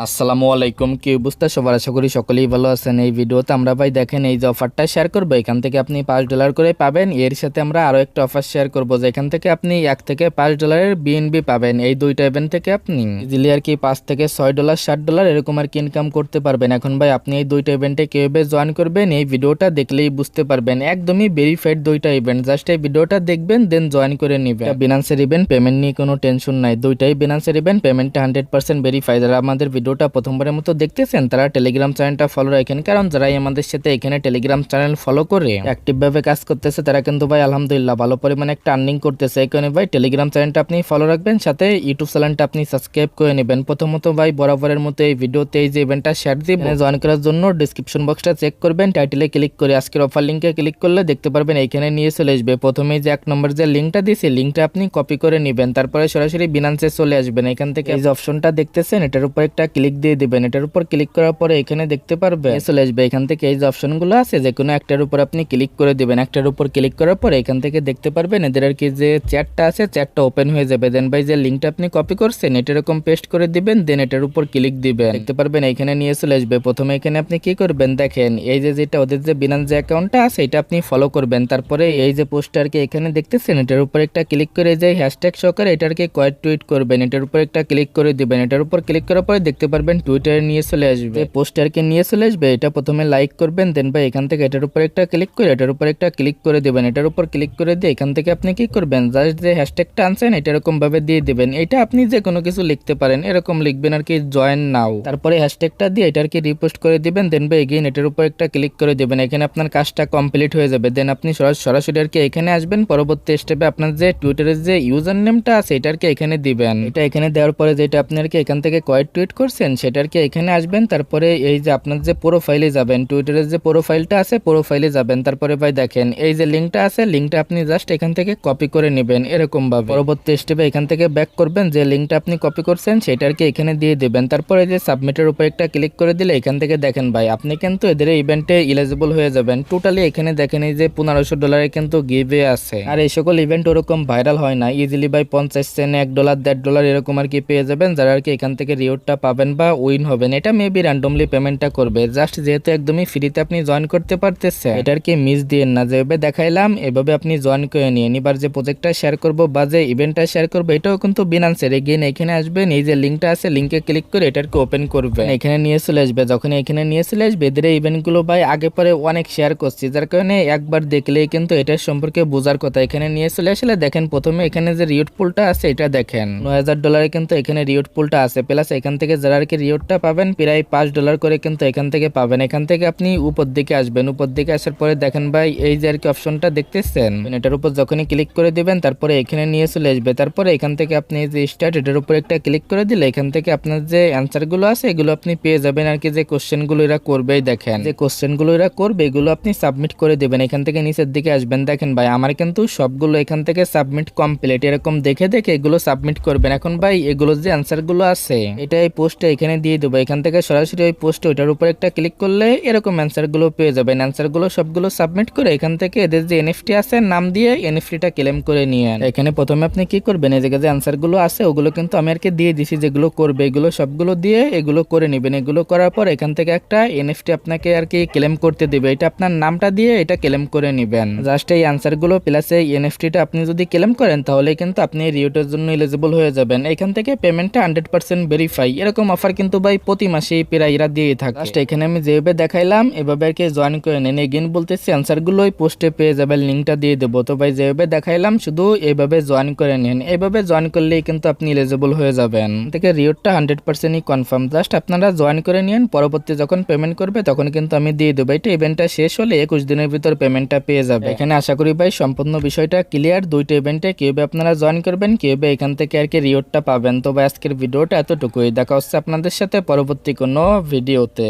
আসসালামু আলাইকুম, কি অবস্থা সবার? আশা করি সকলেই ভালো আছেন। এই ভিডিওতে আমরা ভাই দেখেন এই যে অফারটা শেয়ার করবো, এখান থেকে আপনি $5 করে পাবেন। এর সাথে আমরা আরো একটা অফার শেয়ার করবো যেখান থেকে আপনি $1 থেকে $5 বিএনবি পাবেন। এই দুইটা ইভেন্ট থেকে আপনি ইজিলি আর কি $5 থেকে $6 $60 এরকম আর কি ইনকাম করতে পারবেন। এখন ভাই আপনি এই দুইটা ইভেন্টে কিভাবে জয়েন করবেন এই ভিডিওটা দেখলেই বুঝতে পারবেন। একদমই ভেরিফাইড দুইটা ইভেন্ট, জাস্ট এই ভিডিওটা দেখবেন দেন জয়েন করে নেবেন। বিনান্সের ইভেন্ট, পেমেন্ট নিয়ে কোনো টেনশন নাই। দুইটাই বিনান্সের ইভেন্ট, পেমেন্টটা 100% ভেরিফাই। যারা আমাদের ভিডিওটা প্রথমবারের মতো দেখতেছেন তারা টেলিগ্রাম চ্যানেলটা ফলো রাখেন, কারণ যারাই আমাদের সাথে এখানে টেলিগ্রাম চ্যানেল ফলো করে অ্যাক্টিভ ভাবে কাজ করতেছে তারা কিন্তু ভাই আলহামদুলিল্লাহ ভালো পরিমাণে একটা আর্নিং করতেছে। এই কারণে ভাই টেলিগ্রাম চ্যানেলটা আপনি ফলো রাখবেন, সাথে ইউটিউব চ্যানেলটা আপনি সাবস্ক্রাইব করে নেবেন। প্রথমত ভাই বরাবরের মতো এই ভিডিওতে এই যে ইভেন্টটা শেয়ার দিব, জয়েন করার জন্য ডেসক্রিপশন বক্সটা চেক করবেন, টাইটেলে ক্লিক করে আজকের অফার লিংকে ক্লিক করলে দেখতে পারবেন এইখানে নিয়ে চলে আসবে। প্রথমে যে 1 নম্বর যে লিংকটা দিয়েছি লিংকটা আপনি কপি করে নেবেন, তারপরে সরাসরি বিনান্সে চলে আসবেন। এখান থেকে এই যে অপশনটা দেখতেছেন এটার উপর একটা ক্লিক দিয়ে দিবেন। এটার উপর ক্লিক করার পরে এখানে দেখতে পারবেন চলে আসবে। এখান থেকে এই যে অপশনগুলো আছে যে কোনো একটার উপর আপনি ক্লিক করে দিবেন। একটার উপর ক্লিক করার পরে এখান থেকে দেখতে পারবেন এদের আর কি যে চ্যাটটা আছে চ্যাটটা ওপেন হয়ে যাবে। দেন ভাই যে লিংকটা আপনি কপি করছেন এটা এরকম পেস্ট করে দিবেন, দেন এটার উপর ক্লিক দিবেন। দেখতে পারবেন এখানে নিয়ে চলে আসবে। প্রথমে এখানে আপনি কি করবেন দেখেন, এই যে যেটা ওদের যে বিনান্স যে অ্যাকাউন্টটা আছে এটা আপনি ফলো করবেন। তারপরে এই যে পোস্টারকে এখানে দেখতেছেন এটার উপর একটা ক্লিক করে যে হ্যাশট্যাগ সহকারে এটারকে কয়েক টুইট করবেন, এটার উপর একটা ক্লিক করে দিবেন। এটার উপর ক্লিক করার পরে দেখতে পারবেন টুইটারে নিয়ে চলে আসবে, পোস্টারকে নিয়ে চলে আসবে। এটা প্রথমে লাইক করবেন, দেন ভাই এখান থেকে এটার উপর একটা ক্লিক করে এটার উপর একটা ক্লিক করে দিবেন। এটার উপর ক্লিক করে দিয়ে এখান থেকে আপনি কি করবেন জাস্ট যে হ্যাশট্যাগটা আনছেন এটা এরকম ভাবে দিয়ে দিবেন। এটা আপনি যে কোনো কিছু লিখতে পারেন, এরকম লিখবেন আর কি জয়েন নাও, তারপরে হ্যাশট্যাগটা দিয়ে এটার কি রিপোস্ট করে দিবেন। দেন ভাই এগেইন এটার উপর একটা ক্লিক করে দিবেন। এখানে আপনার কাজটা কমপ্লিট হয়ে যাবে। দেন আপনি সরাসরি আর কি এখানে আসবেন। পরবর্তী স্টেপে আপনার যে টুইটারের যে ইউজার নেমটা আছে এটার কি এখানে দিবেন। এটা এখানে দেওয়ার পরে যেটা আপনি আর কি এখান থেকে কয়েক টুইট করছেন সেটার কি এখানে আসবেন। তারপরে এই যে আপনার যে প্রোফাইলে যাবেন, টুইটারের যে প্রোফাইলটা আছে প্রোফাইলে যাবেন। তারপরে ভাই দেখেন এই যে লিংকটা আছে লিংকটা আপনি জাস্ট এখান থেকে কপি করে নেবেন এরকম ভাবে। পরবর্তী স্টেপে এখান থেকে ব্যাক করবেন, যে লিংকটা আপনি কপি করছেন সেটার কি এখানে দিয়ে দিবেন। তারপরে যে সাবমিটের উপর একটা ক্লিক করে দিলে এখান থেকে দেখেন ভাই আপনি কিন্তু এদের ইভেন্টে এলিজিবল হয়ে যাবেন। টোটালি এখানে দেখেন এই যে $1500 কিন্তু গিভে আছে। আর এই সকল ইভেন্ট ওরকম ভাইরাল হয় না, ইজিলি ভাই 50 সেন্ট $1 $1.5 এরকম আর কি পেয়ে যাবেন যারা আর কি এখান থেকে রিওয়ার্ডটা পাবেন বা উইন হবেন। এটা মেবি র্যান্ডমলি পেমেন্টটা করবে, জাস্ট যেহেতু একদমই ফ্রিতে আপনি জয়েন করতে পারতেছেন এটার কি মিস দিয়েন না। যেভাবে দেখাইলাম এভাবে আপনি জয়েন করে নিয়ে এবার যে প্রজেক্টটা শেয়ার করবো বা যে ইভেন্টটা শেয়ার করবো এটাও কিন্তু বিনান্সের। এগেইন এখানে আসবেন, এই যে লিঙ্কটা আছে লিঙ্কে ক্লিক করে এটাকে ওপেন করবেন, এখানে নিয়ে চলে আসবে। যখন এখানে নিয়ে চলে আসবে এদের ইভেন্টগুলো ভাই আগে পরে অনেক শেয়ার করছি, যার কারণে একবার দেখলেই কিন্তু এটার সম্পর্কে বোঝার কথা। এখানে নিয়ে চলে আসলে দেখেন প্রথমে এখানে যে রিওয়ার্ড পুলটা আছে এটা দেখেন $9000 কিন্তু এখানে রিওয়ার্ড পুলটা আছে, প্লাস এখান থেকে যারা আর কি রিওয়ার্ডটা পাবেন প্রায় $5 করে কিন্তু এখান থেকে পাবেন। এখান থেকে আপনি উপর দিকে আসবেন, উপর দিকে আসার পরে দেখেন ভাই এই যে আর কি অপশনটা দেখতেছেন এটার উপর যখনই ক্লিক করে দিবেন তারপরে এখানে নিয়ে চলে আসবে। তারপরে এখান থেকে আপনি যে স্টার্ট এটার উপর একটা ক্লিক করে দিলে এখান থেকে আপনার যে অ্যান্সারগুলো আছে এগুলো আপনি পেয়ে যাবেন আর কি। যে কোশ্চেনগুলো এরা করবেই দেখেন, যে কোশ্চেনগুলো এরা করবে এগুলো আপনি সাবমিট করে দেবেন। এখান থেকে নিচের দিকে আসবেন, দেখেন ভাই আমার কিন্তু সবগুলো এখান থেকে সাবমিট কমপ্লিট, এরকম দেখে দেখে এগুলো সাবমিট করবেন। এখন ভাই এগুলো যে অ্যান্সারগুলো আছে এটা এই পোস্টে এখানে দিয়ে দেবো। এখান থেকে সরাসরি ওই পোস্টে ওইটার উপর একটা ক্লিক করলে এরকম অ্যান্সারগুলো পেয়ে যাবেন। অ্যান্সারগুলো সবগুলো সাবমিট করে এখান থেকে এদের যে এনএফটি আছে নাম দিয়ে এনএফটিটা ক্লেম করে নিয়ে এখানে প্রথমে আপনি কি করবেন এই জায়গায় যে অ্যান্সারগুলো আছে ওগুলো কিন্তু আমি আর কি দিয়ে দিছি যেগুলো করবে, এগুলো সবগুলো দিয়ে এগুলো করে নেবেন। এগুলো করার পর এখান থেকে একটা এনএফটি আপনাকে আর কি ক্লেম করতে দিবে, এটা আপনার নামটা দিয়ে এটা ক্লেম করে নেবেন। জাস্ট এই অ্যান্সারগুলো প্লাস এই এনএফটিটা আপনি যদি ক্লেম করেন তাহলে কিন্তু আপনি রিওয়ার্ডের জন্য এলিজিবল হয়ে যাবেন। এখান থেকে পেমেন্টটা 100% ভেরিফাই। এরকম অফার কিন্তু ভাই প্রতি মাসেই প্রায় এরা দিয়ে থাকে। জাস্ট এখানে আমি যেভাবে দেখাইলাম এভাবে আর কি জয়েন করে নেন। এগেইন বলতেছি অ্যান্সারগুলো ওই পোস্টে পেয়ে যাবেন, লিঙ্কটা দিয়ে দেবো। তো ভাই যেভাবে দেখাইলাম শুধু এইভাবে জয়েন করে নেন, এইভাবে জয়েন করলেই কিন্তু আপনি এলিজিবল হয়ে যাবেন। থেকে রিওয়ার্ডটা 100%ই কনফার্ম, জাস্ট আপনারা জয়েন করে নিন। পরবর্তী যখন পেমেন্ট করবে তখন কিন্তু আমি দিয়ে দেবো। এটা ইভেন্টটা শেষ হলে 21 দিনের ভিতর পেমেন্টটা পেয়ে যাবে। এখানে আশা করি ভাই সম্পূর্ণ বিষয়টা ক্লিয়ার। দুইটা ইভেন্টে কিভাবে আপনারা জয়েন করবেন, কিভাবে এখান থেকে আর কি রিওয়ার্ডটা পাবেন। তো ভাই আজকের ভিডিওটা এতটুকুই, দেখা হচ্ছে আপনাদের সাথে পরবর্তী কোনো ভিডিওতে।